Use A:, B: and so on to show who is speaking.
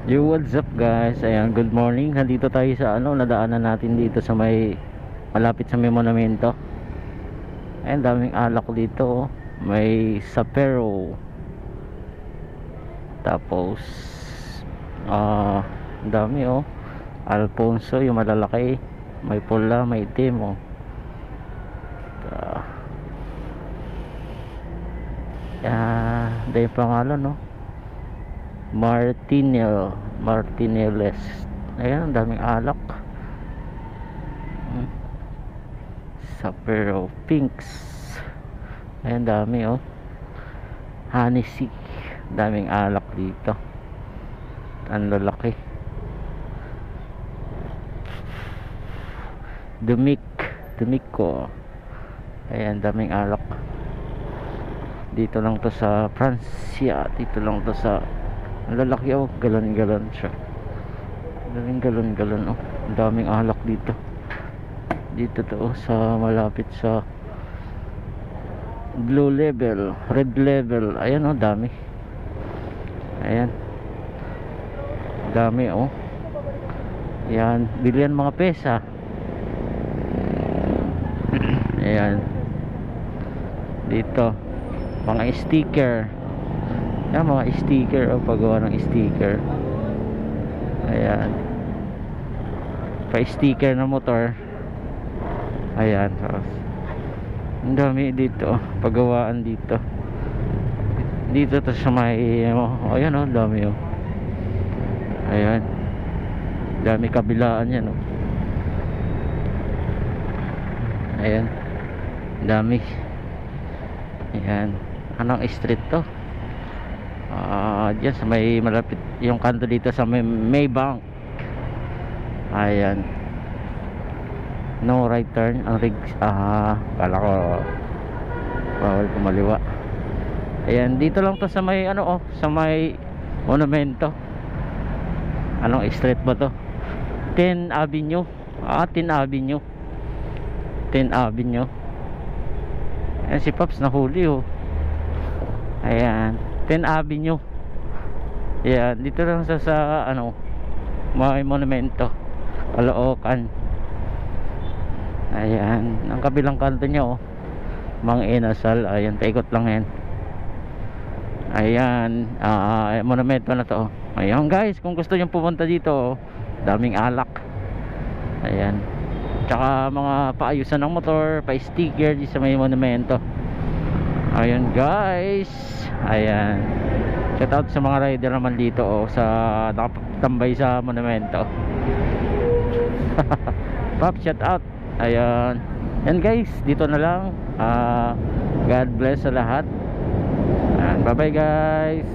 A: Yo, what's up guys? Ayan, good morning. Nandito tayo sa nadaanan natin dito sa malapit sa may monumento. Ayan, daming alak dito, oh. May sapero. Tapos dami, oh. Alfonso, yung malalaki. May pula, may itim, oh. Dahil yung pangalan, no? Martinez. Ayan, ang daming alak. Sapero Pinks. Ayan, dami, oh. Hennessy. Daming alak dito. Ang lalaki. Dumico. Ayan, daming alak. Dito lang to sa Francia. Dito lang to sa ang lalaki, oh. Galon siya. Galon, oh. Ang daming alak dito. Dito to, oh, sa malapit sa blue level, red level. Ayan, oh, dami. Ayan. Dami, oh. Ayan, bilihan mga pesa. Ayan. Dito mga sticker. Yan, mga sticker, o paggawa ng sticker. Ayan, pa-sticker na motor. Ayan, ang dami dito, paggawaan dito. Dito to sa may ayan, oh, dami, oh. Ayan, dami kabilaan yan, oh. Ayan, dami. Ayan, anong street to? Diyan sa may malapit yung kanto dito sa Maybank. Ayan, no right turn ang rigs. Kala ko bawal kumaliwa. Ayan, dito lang to sa may sa may monumento. Anong street ba to? 10 Avenue. 10 Avenue. Ayan, si Pops nahuli, oh. Ayan, 10 Avenue. Ayan, dito lang sa may monumento, Caloocan. Ayan, ang kabilang kanto niya, oh, Mang Inasal. Ayan, paikot lang yan. Ayan, monumento na to, oh. Ayan guys, kung gusto nyo pumunta dito, oh, daming alak. Ayan, tsaka mga paayusan ng motor, pa-sticker di sa may monumento. Ayan guys. Ayan, shout out sa mga rider naman dito, oh, sa nakatambay sa monumento. Pop, shout out. Ayan. Yan guys, dito na lang. God bless sa lahat. Bye bye guys.